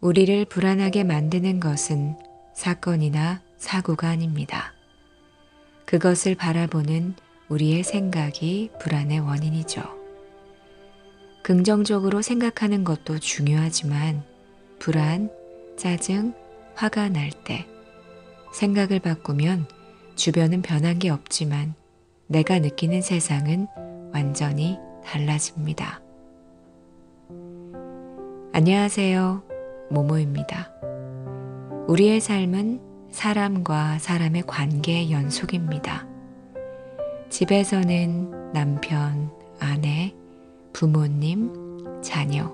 우리를 불안하게 만드는 것은 사건이나 사고가 아닙니다. 그것을 바라보는 우리의 생각이 불안의 원인이죠. 긍정적으로 생각하는 것도 중요하지만 불안, 짜증, 화가 날 때 생각을 바꾸면 주변은 변한 게 없지만 내가 느끼는 세상은 완전히 달라집니다. 안녕하세요. 모모입니다. 우리의 삶은 사람과 사람의 관계의 연속입니다. 집에서는 남편, 아내, 부모님, 자녀,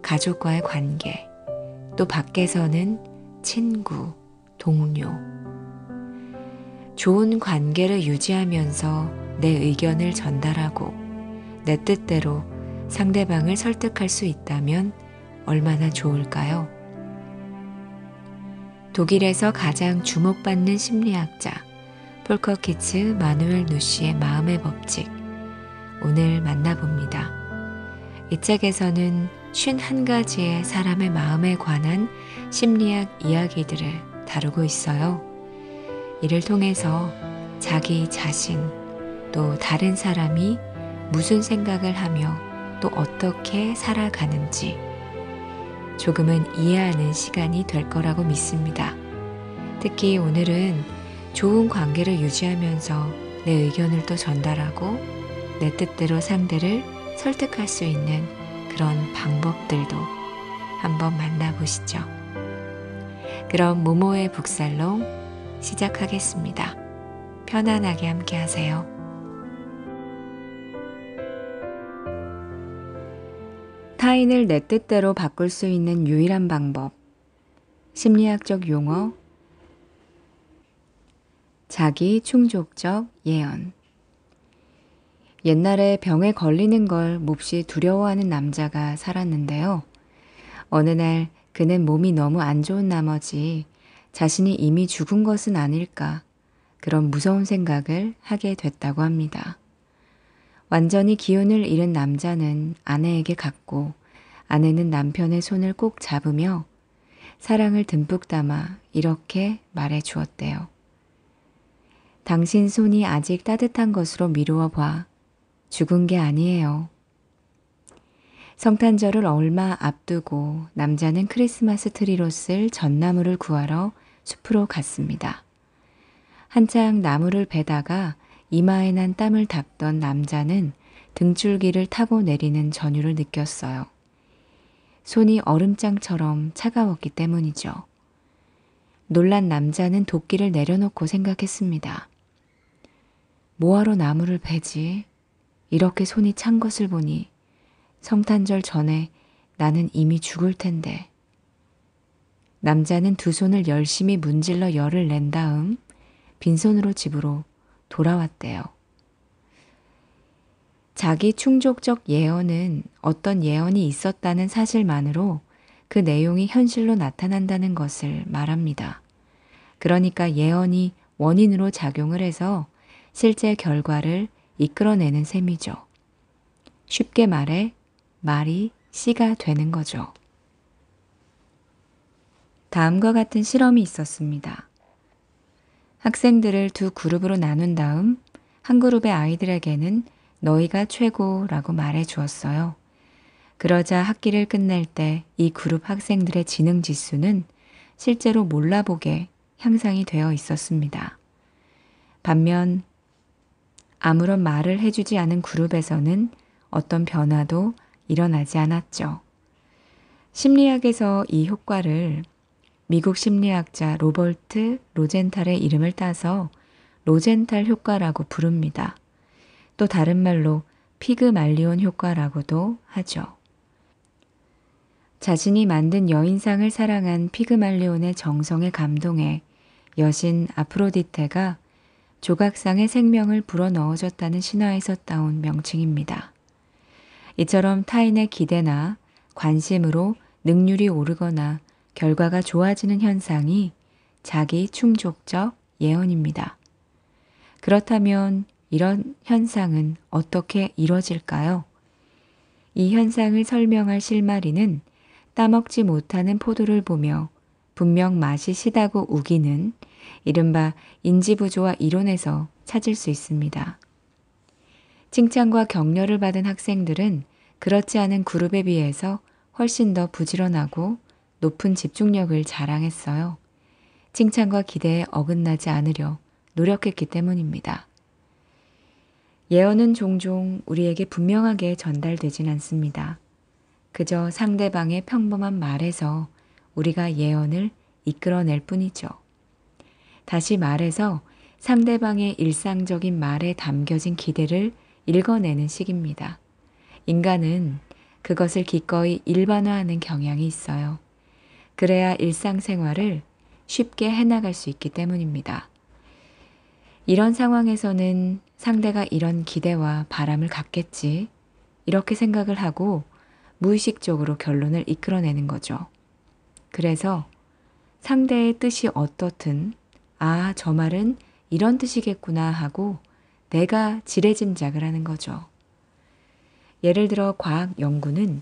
가족과의 관계, 또 밖에서는 친구, 동료. 좋은 관계를 유지하면서 내 의견을 전달하고 내 뜻대로 상대방을 설득할 수 있다면 얼마나 좋을까요? 독일에서 가장 주목받는 심리학자 폴커 키츠 마누엘 누시의 마음의 법칙, 오늘 만나봅니다. 이 책에서는 51가지의 사람의 마음에 관한 심리학 이야기들을 다루고 있어요. 이를 통해서 자기 자신, 또 다른 사람이 무슨 생각을 하며 또 어떻게 살아가는지 조금은 이해하는 시간이 될 거라고 믿습니다. 특히 오늘은 좋은 관계를 유지하면서 내 의견을 또 전달하고 내 뜻대로 상대를 설득할 수 있는 그런 방법들도 한번 만나보시죠. 그럼 모모의 북살롱 시작하겠습니다. 편안하게 함께 하세요. 타인을 내 뜻대로 바꿀 수 있는 유일한 방법. 심리학적 용어. 자기 충족적 예언. 옛날에 병에 걸리는 걸 몹시 두려워하는 남자가 살았는데요. 어느 날 그는 몸이 너무 안 좋은 나머지 자신이 이미 죽은 것은 아닐까 그런 무서운 생각을 하게 됐다고 합니다. 완전히 기운을 잃은 남자는 아내에게 갔고 아내는 남편의 손을 꼭 잡으며 사랑을 듬뿍 담아 이렇게 말해 주었대요. 당신 손이 아직 따뜻한 것으로 미루어 봐. 죽은 게 아니에요. 성탄절을 얼마 앞두고 남자는 크리스마스 트리로 쓸 전나무를 구하러 숲으로 갔습니다. 한창 나무를 베다가 이마에 난 땀을 닦던 남자는 등줄기를 타고 내리는 전율을 느꼈어요. 손이 얼음장처럼 차가웠기 때문이죠. 놀란 남자는 도끼를 내려놓고 생각했습니다. 뭐하러 나무를 베지? 이렇게 손이 찬 것을 보니 성탄절 전에 나는 이미 죽을 텐데. 남자는 두 손을 열심히 문질러 열을 낸 다음 빈손으로 집으로 돌아왔대요. 자기 충족적 예언은 어떤 예언이 있었다는 사실만으로 그 내용이 현실로 나타난다는 것을 말합니다. 그러니까 예언이 원인으로 작용을 해서 실제 결과를 이끌어내는 셈이죠. 쉽게 말해 말이 씨가 되는 거죠. 다음과 같은 실험이 있었습니다. 학생들을 두 그룹으로 나눈 다음 한 그룹의 아이들에게는 너희가 최고라고 말해 주었어요. 그러자 학기를 끝낼 때 이 그룹 학생들의 지능 지수는 실제로 몰라보게 향상이 되어 있었습니다. 반면 아무런 말을 해주지 않은 그룹에서는 어떤 변화도 일어나지 않았죠. 심리학에서 이 효과를 미국 심리학자 로버트 로젠탈의 이름을 따서 로젠탈 효과라고 부릅니다. 또 다른 말로 피그말리온 효과라고도 하죠. 자신이 만든 여인상을 사랑한 피그말리온의 정성에 감동해 여신 아프로디테가 조각상에 생명을 불어넣어줬다는 신화에서 따온 명칭입니다. 이처럼 타인의 기대나 관심으로 능률이 오르거나 결과가 좋아지는 현상이 자기 충족적 예언입니다. 그렇다면 이런 현상은 어떻게 이뤄질까요? 이 현상을 설명할 실마리는 따먹지 못하는 포도를 보며 분명 맛이 시다고 우기는 이른바 인지부조화 이론에서 찾을 수 있습니다. 칭찬과 격려를 받은 학생들은 그렇지 않은 그룹에 비해서 훨씬 더 부지런하고 높은 집중력을 자랑했어요. 칭찬과 기대에 어긋나지 않으려 노력했기 때문입니다. 예언은 종종 우리에게 분명하게 전달되진 않습니다. 그저 상대방의 평범한 말에서 우리가 예언을 이끌어낼 뿐이죠. 다시 말해서 상대방의 일상적인 말에 담겨진 기대를 읽어내는 식입니다. 인간은 그것을 기꺼이 일반화하는 경향이 있어요. 그래야 일상생활을 쉽게 해나갈 수 있기 때문입니다. 이런 상황에서는 상대가 이런 기대와 바람을 갖겠지, 이렇게 생각을 하고 무의식적으로 결론을 이끌어내는 거죠. 그래서 상대의 뜻이 어떻든 아, 저 말은 이런 뜻이겠구나 하고 내가 지레짐작을 하는 거죠. 예를 들어 과학 연구는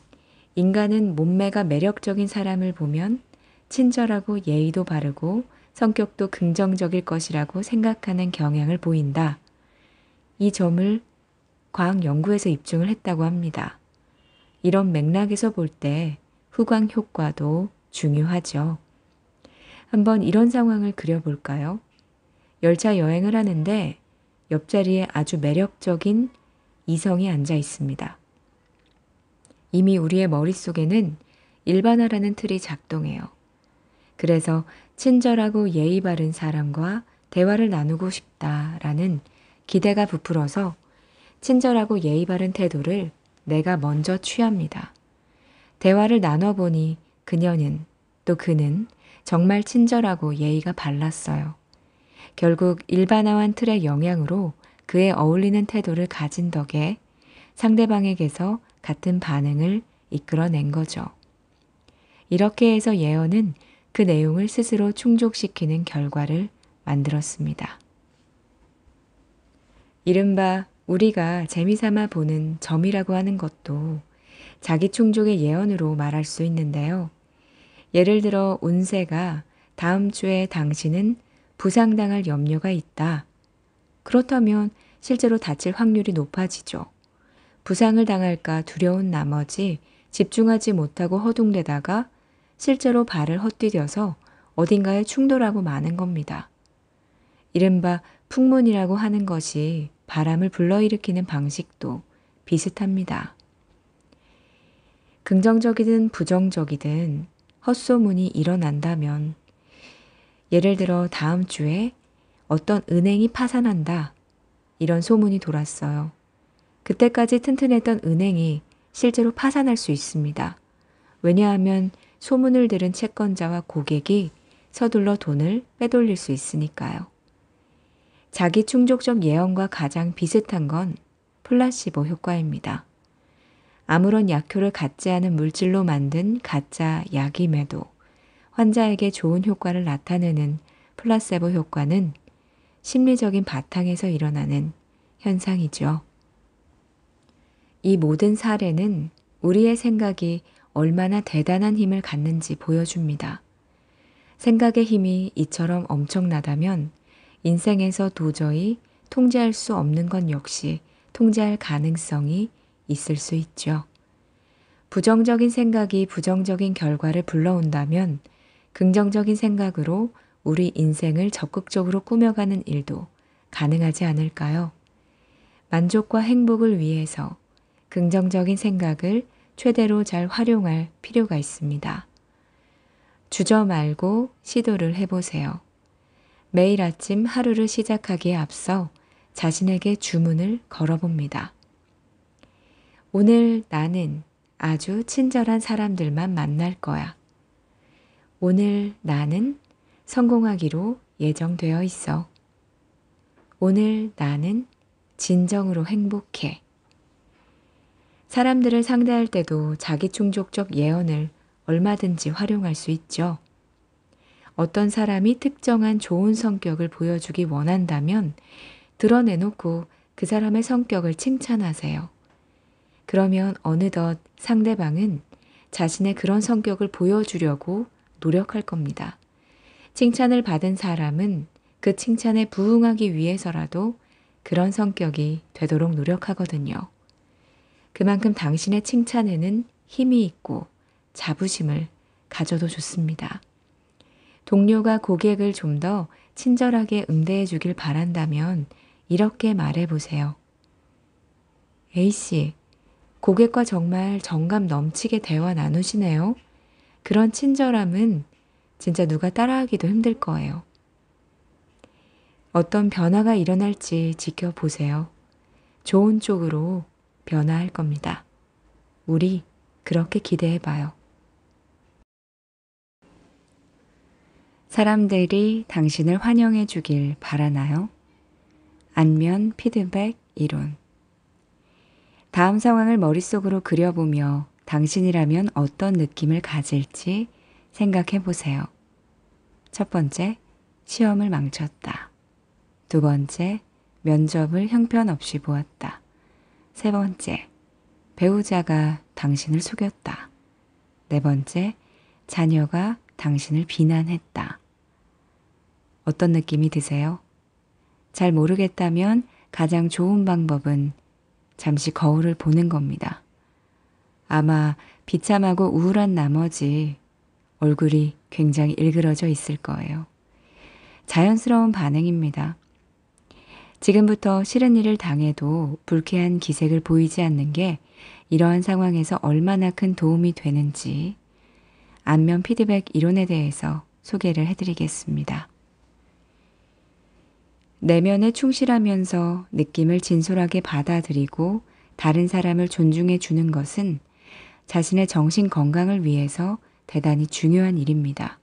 인간은 몸매가 매력적인 사람을 보면 친절하고 예의도 바르고 성격도 긍정적일 것이라고 생각하는 경향을 보인다. 이 점을 과학 연구에서 입증을 했다고 합니다. 이런 맥락에서 볼 때 후광 효과도 중요하죠. 한번 이런 상황을 그려볼까요? 열차 여행을 하는데 옆자리에 아주 매력적인 이성이 앉아 있습니다. 이미 우리의 머릿속에는 일반화라는 틀이 작동해요. 그래서 친절하고 예의 바른 사람과 대화를 나누고 싶다라는 기대가 부풀어서 친절하고 예의 바른 태도를 내가 먼저 취합니다. 대화를 나눠보니 그녀는 또 그는 정말 친절하고 예의가 발랐어요. 결국 일반화한 틀의 영향으로 그에 어울리는 태도를 가진 덕에 상대방에게서 같은 반응을 이끌어낸 거죠. 이렇게 해서 예언은 그 내용을 스스로 충족시키는 결과를 만들었습니다. 이른바 우리가 재미삼아 보는 점이라고 하는 것도 자기 충족의 예언으로 말할 수 있는데요. 예를 들어 운세가 다음 주에 당신은 부상당할 염려가 있다. 그렇다면 실제로 다칠 확률이 높아지죠. 부상을 당할까 두려운 나머지 집중하지 못하고 허둥대다가 실제로 발을 헛디뎌서 어딘가에 충돌하고 마는 겁니다. 이른바 풍문이라고 하는 것이 바람을 불러일으키는 방식도 비슷합니다. 긍정적이든 부정적이든 헛소문이 일어난다면 예를 들어 다음 주에 어떤 은행이 파산한다. 이런 소문이 돌았어요. 그때까지 튼튼했던 은행이 실제로 파산할 수 있습니다. 왜냐하면 소문을 들은 채권자와 고객이 서둘러 돈을 빼돌릴 수 있으니까요. 자기 충족적 예언과 가장 비슷한 건 플라시보 효과입니다. 아무런 약효를 갖지 않은 물질로 만든 가짜 약임에도 환자에게 좋은 효과를 나타내는 플라세보 효과는 심리적인 바탕에서 일어나는 현상이죠. 이 모든 사례는 우리의 생각이 얼마나 대단한 힘을 갖는지 보여줍니다. 생각의 힘이 이처럼 엄청나다면 인생에서 도저히 통제할 수 없는 건 역시 통제할 가능성이 있을 수 있죠. 부정적인 생각이 부정적인 결과를 불러온다면 긍정적인 생각으로 우리 인생을 적극적으로 꾸며가는 일도 가능하지 않을까요? 만족과 행복을 위해서 긍정적인 생각을 최대로 잘 활용할 필요가 있습니다. 주저 말고 시도를 해보세요. 매일 아침 하루를 시작하기에 앞서 자신에게 주문을 걸어봅니다. 오늘 나는 아주 친절한 사람들만 만날 거야. 오늘 나는 성공하기로 예정되어 있어. 오늘 나는 진정으로 행복해. 사람들을 상대할 때도 자기 충족적 예언을 얼마든지 활용할 수 있죠. 어떤 사람이 특정한 좋은 성격을 보여주기 원한다면 드러내놓고 그 사람의 성격을 칭찬하세요. 그러면 어느덧 상대방은 자신의 그런 성격을 보여주려고 노력할 겁니다. 칭찬을 받은 사람은 그 칭찬에 부응하기 위해서라도 그런 성격이 되도록 노력하거든요. 그만큼 당신의 칭찬에는 힘이 있고 자부심을 가져도 좋습니다. 동료가 고객을 좀 더 친절하게 응대해 주길 바란다면 이렇게 말해 보세요. A씨, 고객과 정말 정감 넘치게 대화 나누시네요. 그런 친절함은 진짜 누가 따라하기도 힘들 거예요. 어떤 변화가 일어날지 지켜보세요. 좋은 쪽으로 변화할 겁니다. 우리 그렇게 기대해봐요. 사람들이 당신을 환영해 주길 바라나요? 안면 피드백 이론. 다음 상황을 머릿속으로 그려보며 당신이라면 어떤 느낌을 가질지 생각해 보세요. 첫 번째, 시험을 망쳤다. 두 번째, 면접을 형편없이 보았다. 세 번째, 배우자가 당신을 속였다. 네 번째, 자녀가 당신을 비난했다. 어떤 느낌이 드세요? 잘 모르겠다면 가장 좋은 방법은 잠시 거울을 보는 겁니다. 아마 비참하고 우울한 나머지 얼굴이 굉장히 일그러져 있을 거예요. 자연스러운 반응입니다. 지금부터 싫은 일을 당해도 불쾌한 기색을 보이지 않는 게 이러한 상황에서 얼마나 큰 도움이 되는지 안면 피드백 이론에 대해서 소개를 해드리겠습니다. 내면에 충실하면서 느낌을 진솔하게 받아들이고 다른 사람을 존중해 주는 것은 자신의 정신 건강을 위해서 대단히 중요한 일입니다.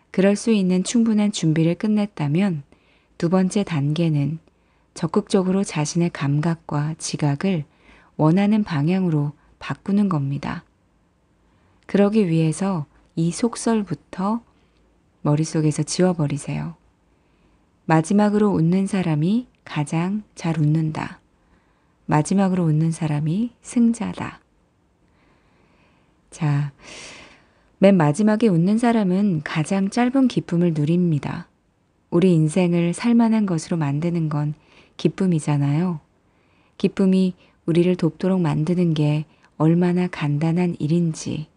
그럴 수 있는 충분한 준비를 끝냈다면 두 번째 단계는 적극적으로 자신의 감각과 지각을 원하는 방향으로 바꾸는 겁니다. 그러기 위해서 이 속설부터 머릿속에서 지워버리세요. 마지막으로 웃는 사람이 가장 잘 웃는다. 마지막으로 웃는 사람이 승자다. 자, 맨 마지막에 웃는 사람은 가장 짧은 기쁨을 누립니다. 우리 인생을 살만한 것으로 만드는 건 기쁨이잖아요. 기쁨이 우리를 돕도록 만드는 게 얼마나 간단한 일인지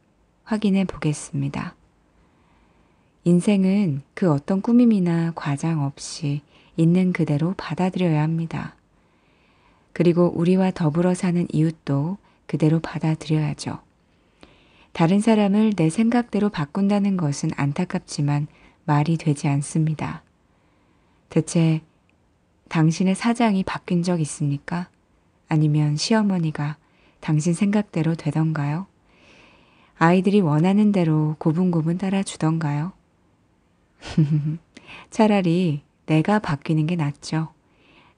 확인해 보겠습니다. 인생은 그 어떤 꾸밈이나 과장 없이 있는 그대로 받아들여야 합니다. 그리고 우리와 더불어 사는 이웃도 그대로 받아들여야죠. 다른 사람을 내 생각대로 바꾼다는 것은 안타깝지만 말이 되지 않습니다. 대체 당신의 사장이 바뀐 적 있습니까? 아니면 시어머니가 당신 생각대로 되던가요? 아이들이 원하는 대로 고분고분 따라주던가요? 차라리 내가 바뀌는 게 낫죠.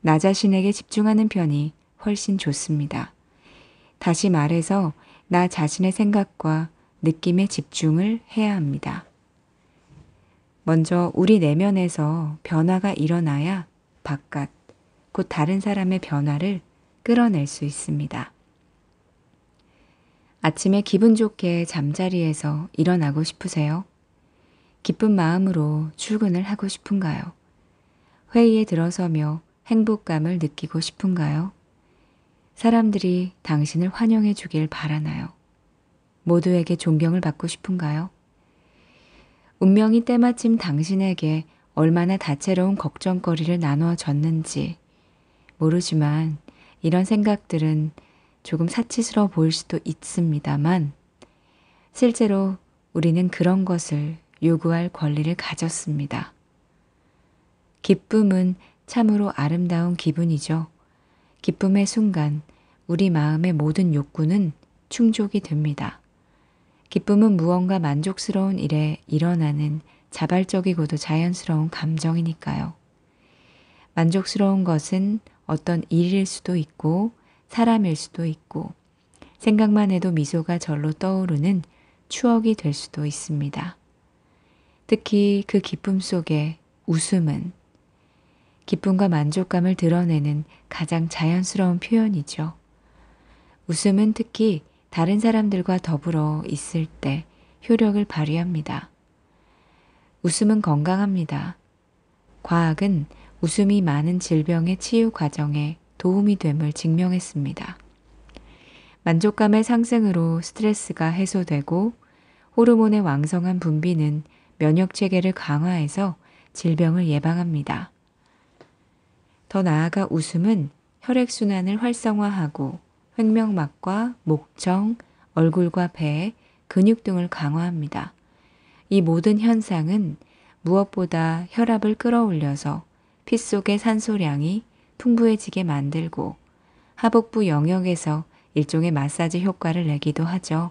나 자신에게 집중하는 편이 훨씬 좋습니다. 다시 말해서 나 자신의 생각과 느낌에 집중을 해야 합니다. 먼저 우리 내면에서 변화가 일어나야 바깥, 곧 다른 사람의 변화를 끌어낼 수 있습니다. 아침에 기분 좋게 잠자리에서 일어나고 싶으세요? 기쁜 마음으로 출근을 하고 싶은가요? 회의에 들어서며 행복감을 느끼고 싶은가요? 사람들이 당신을 환영해 주길 바라나요? 모두에게 존경을 받고 싶은가요? 운명이 때마침 당신에게 얼마나 다채로운 걱정거리를 나누어 줬는지 모르지만 이런 생각들은 조금 사치스러워 보일 수도 있습니다만 실제로 우리는 그런 것을 요구할 권리를 가졌습니다. 기쁨은 참으로 아름다운 기분이죠. 기쁨의 순간 우리 마음의 모든 욕구는 충족이 됩니다. 기쁨은 무언가 만족스러운 일에 일어나는 자발적이고도 자연스러운 감정이니까요. 만족스러운 것은 어떤 일일 수도 있고 사람일 수도 있고 생각만 해도 미소가 절로 떠오르는 추억이 될 수도 있습니다. 특히 그 기쁨 속에 웃음은 기쁨과 만족감을 드러내는 가장 자연스러운 표현이죠. 웃음은 특히 다른 사람들과 더불어 있을 때 효력을 발휘합니다. 웃음은 건강합니다. 과학은 웃음이 많은 질병의 치유 과정에 도움이 됨을 증명했습니다. 만족감의 상승으로 스트레스가 해소되고 호르몬의 왕성한 분비는 면역 체계를 강화해서 질병을 예방합니다. 더 나아가 웃음은 혈액순환을 활성화하고 횡명막과 목청, 얼굴과 배, 근육 등을 강화합니다. 이 모든 현상은 무엇보다 혈압을 끌어올려서 피 속의 산소량이 풍부해지게 만들고 하복부 영역에서 일종의 마사지 효과를 내기도 하죠.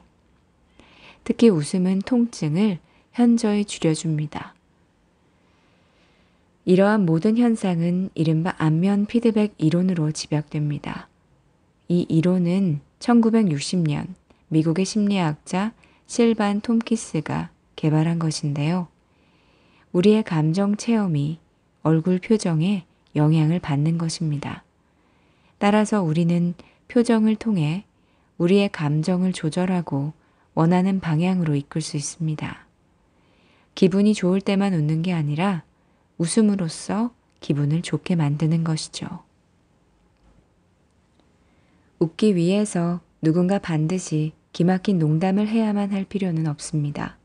특히 웃음은 통증을 현저히 줄여줍니다. 이러한 모든 현상은 이른바 안면 피드백 이론으로 집약됩니다. 이 이론은 1960년 미국의 심리학자 실반 톰키스가 개발한 것인데요. 우리의 감정 체험이 얼굴 표정에 영향을 받는 것입니다. 따라서 우리는 표정을 통해 우리의 감정을 조절하고 원하는 방향으로 이끌 수 있습니다. 기분이 좋을 때만 웃는 게 아니라 웃음으로써 기분을 좋게 만드는 것이죠. 웃기 위해서 누군가 반드시 기막힌 농담을 해야만 할 필요는 없습니다.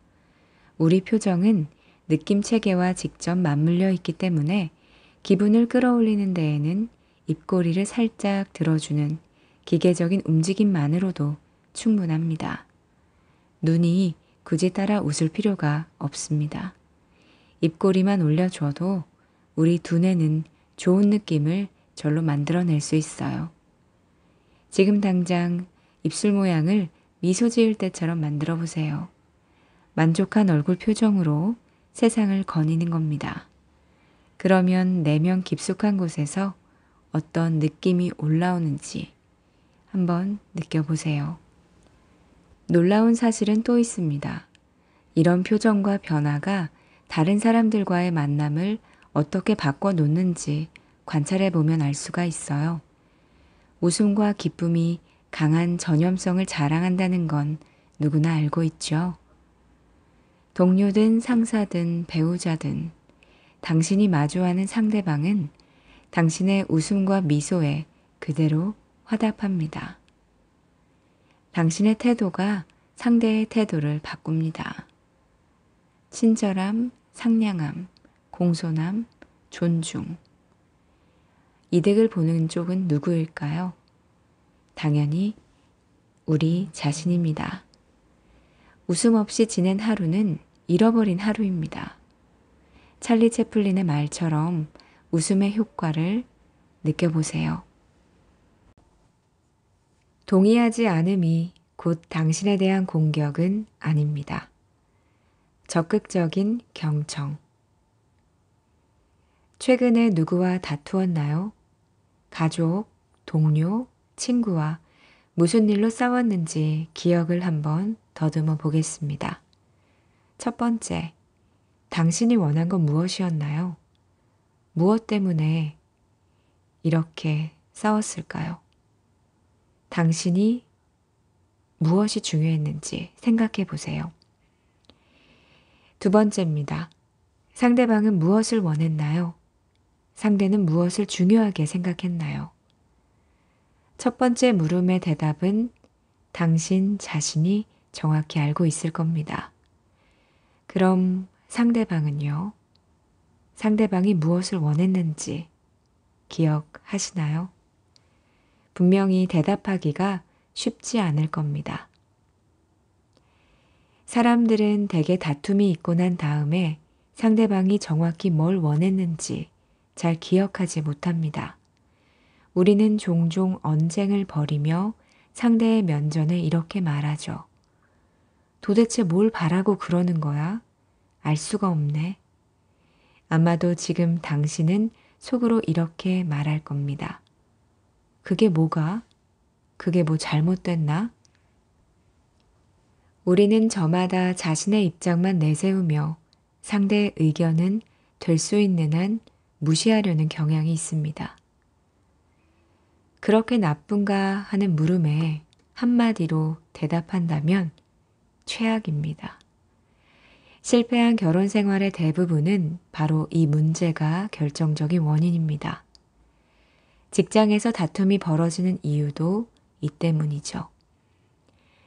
우리 표정은 느낌 체계와 직접 맞물려 있기 때문에 기분을 끌어올리는 데에는 입꼬리를 살짝 들어주는 기계적인 움직임만으로도 충분합니다. 눈이 굳이 따라 웃을 필요가 없습니다. 입꼬리만 올려줘도 우리 두뇌는 좋은 느낌을 절로 만들어낼 수 있어요. 지금 당장 입술 모양을 미소 지을 때처럼 만들어 보세요. 만족한 얼굴 표정으로 세상을 거니는 겁니다. 그러면 내면 깊숙한 곳에서 어떤 느낌이 올라오는지 한번 느껴보세요. 놀라운 사실은 또 있습니다. 이런 표정과 변화가 다른 사람들과의 만남을 어떻게 바꿔놓는지 관찰해 보면 알 수가 있어요. 웃음과 기쁨이 강한 전염성을 자랑한다는 건 누구나 알고 있죠. 동료든 상사든 배우자든 당신이 마주하는 상대방은 당신의 웃음과 미소에 그대로 화답합니다. 당신의 태도가 상대의 태도를 바꿉니다. 친절함, 상냥함, 공손함, 존중. 이득을 보는 쪽은 누구일까요? 당연히 우리 자신입니다. 웃음 없이 지낸 하루는 잃어버린 하루입니다. 찰리 채플린의 말처럼 웃음의 효과를 느껴보세요. 동의하지 않음이 곧 당신에 대한 공격은 아닙니다. 적극적인 경청. 최근에 누구와 다투었나요? 가족, 동료, 친구와 무슨 일로 싸웠는지 기억을 한번 더듬어 보겠습니다. 첫 번째, 당신이 원한 건 무엇이었나요? 무엇 때문에 이렇게 싸웠을까요? 당신이 무엇이 중요했는지 생각해 보세요. 두 번째입니다. 상대방은 무엇을 원했나요? 상대는 무엇을 중요하게 생각했나요? 첫 번째 물음의 대답은 당신 자신이 정확히 알고 있을 겁니다. 그럼 상대방은요? 상대방이 무엇을 원했는지 기억하시나요? 분명히 대답하기가 쉽지 않을 겁니다. 사람들은 대개 다툼이 있고 난 다음에 상대방이 정확히 뭘 원했는지 잘 기억하지 못합니다. 우리는 종종 언쟁을 벌이며 상대의 면전에 이렇게 말하죠. 도대체 뭘 바라고 그러는 거야? 알 수가 없네. 아마도 지금 당신은 속으로 이렇게 말할 겁니다. 그게 뭐가? 그게 뭐 잘못됐나? 우리는 저마다 자신의 입장만 내세우며 상대의 의견은 될 수 있는 한 무시하려는 경향이 있습니다. 그렇게 나쁜가 하는 물음에 한마디로 대답한다면 최악입니다. 실패한 결혼 생활의 대부분은 바로 이 문제가 결정적인 원인입니다. 직장에서 다툼이 벌어지는 이유도 이 때문이죠.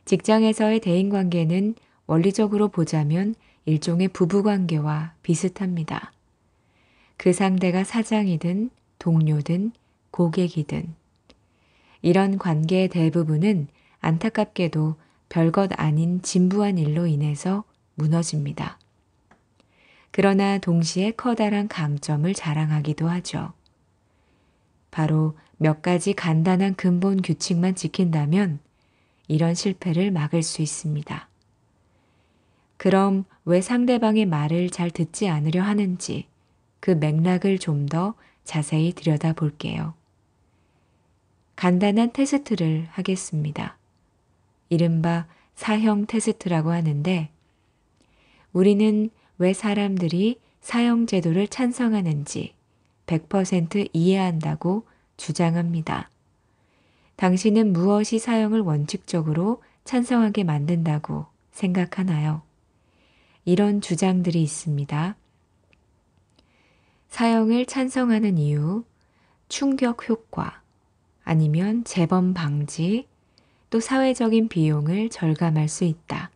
직장에서의 대인관계는 원리적으로 보자면 일종의 부부관계와 비슷합니다. 그 상대가 사장이든 동료든 고객이든 이런 관계의 대부분은 안타깝게도 별것 아닌 진부한 일로 인해서 무너집니다. 그러나 동시에 커다란 강점을 자랑하기도 하죠. 바로 몇 가지 간단한 근본 규칙만 지킨다면 이런 실패를 막을 수 있습니다. 그럼 왜 상대방의 말을 잘 듣지 않으려 하는지 그 맥락을 좀 더 자세히 들여다볼게요. 간단한 테스트를 하겠습니다. 이른바 사형 테스트라고 하는데 우리는 왜 사람들이 사형 제도를 찬성하는지 100% 이해한다고 주장합니다. 당신은 무엇이 사형을 원칙적으로 찬성하게 만든다고 생각하나요? 이런 주장들이 있습니다. 사형을 찬성하는 이유, 충격 효과, 아니면 재범 방지, 또 사회적인 비용을 절감할 수 있다.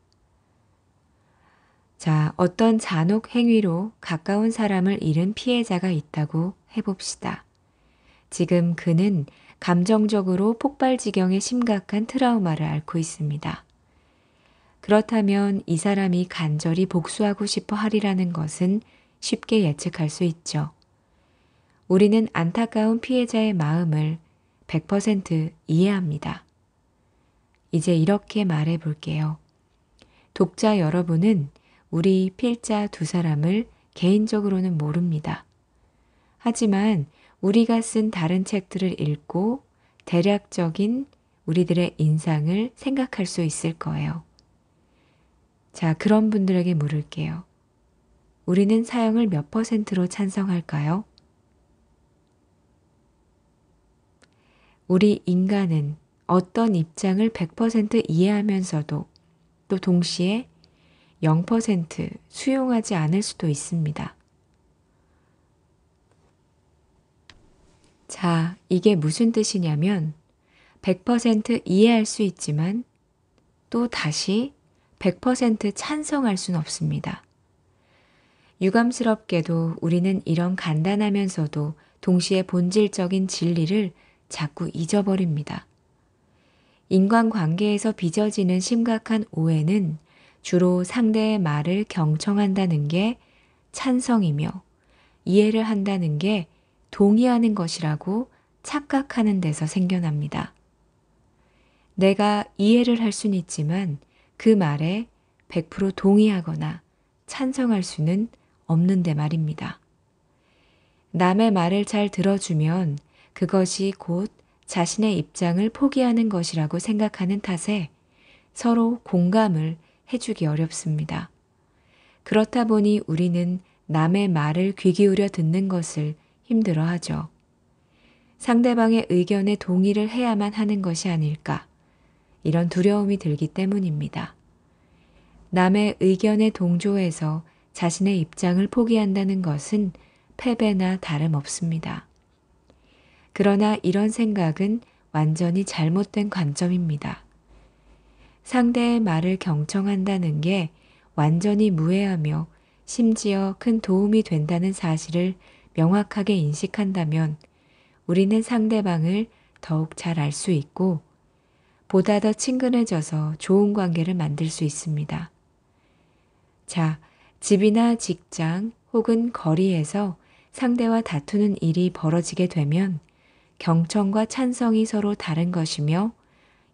자, 어떤 잔혹 행위로 가까운 사람을 잃은 피해자가 있다고 해봅시다. 지금 그는 감정적으로 폭발지경의 심각한 트라우마를 앓고 있습니다. 그렇다면 이 사람이 간절히 복수하고 싶어 하리라는 것은 쉽게 예측할 수 있죠. 우리는 안타까운 피해자의 마음을 100% 이해합니다. 이제 이렇게 말해 볼게요. 독자 여러분은 우리 필자 두 사람을 개인적으로는 모릅니다. 하지만 우리가 쓴 다른 책들을 읽고 대략적인 우리들의 인상을 생각할 수 있을 거예요. 자, 그런 분들에게 물을게요. 우리는 사형을 몇 %로 찬성할까요? 우리 인간은 어떤 입장을 100% 이해하면서도 또 동시에 0% 수용하지 않을 수도 있습니다. 자, 이게 무슨 뜻이냐면 100% 이해할 수 있지만 또 다시 100% 찬성할 수는 없습니다. 유감스럽게도 우리는 이런 간단하면서도 동시에 본질적인 진리를 자꾸 잊어버립니다. 인간관계에서 빚어지는 심각한 오해는 주로 상대의 말을 경청한다는 게 찬성이며 이해를 한다는 게 동의하는 것이라고 착각하는 데서 생겨납니다. 내가 이해를 할 수는 있지만 그 말에 100% 동의하거나 찬성할 수는 없는데 말입니다. 남의 말을 잘 들어주면 그것이 곧 자신의 입장을 포기하는 것이라고 생각하는 탓에 서로 공감을 해주기 어렵습니다. 그렇다 보니 우리는 남의 말을 귀 기울여 듣는 것을 힘들어하죠. 상대방의 의견에 동의를 해야만 하는 것이 아닐까, 이런 두려움이 들기 때문입니다. 남의 의견에 동조해서 자신의 입장을 포기한다는 것은 패배나 다름없습니다. 그러나 이런 생각은 완전히 잘못된 관점입니다. 상대의 말을 경청한다는 게 완전히 무해하며 심지어 큰 도움이 된다는 사실을 명확하게 인식한다면 우리는 상대방을 더욱 잘 알 수 있고 보다 더 친근해져서 좋은 관계를 만들 수 있습니다. 자, 집이나 직장 혹은 거리에서 상대와 다투는 일이 벌어지게 되면 경청과 찬성이 서로 다른 것이며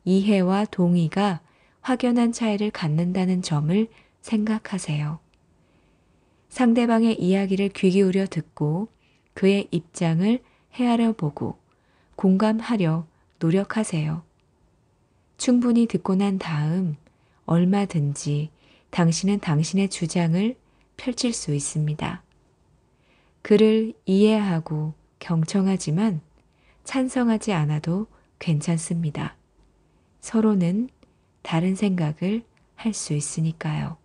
이해와 동의가 확연한 차이를 갖는다는 점을 생각하세요. 상대방의 이야기를 귀 기울여 듣고 그의 입장을 헤아려 보고 공감하려 노력하세요. 충분히 듣고 난 다음 얼마든지 당신은 당신의 주장을 펼칠 수 있습니다. 그를 이해하고 경청하지만 찬성하지 않아도 괜찮습니다. 서로는 다른 생각을 할 수 있으니까요.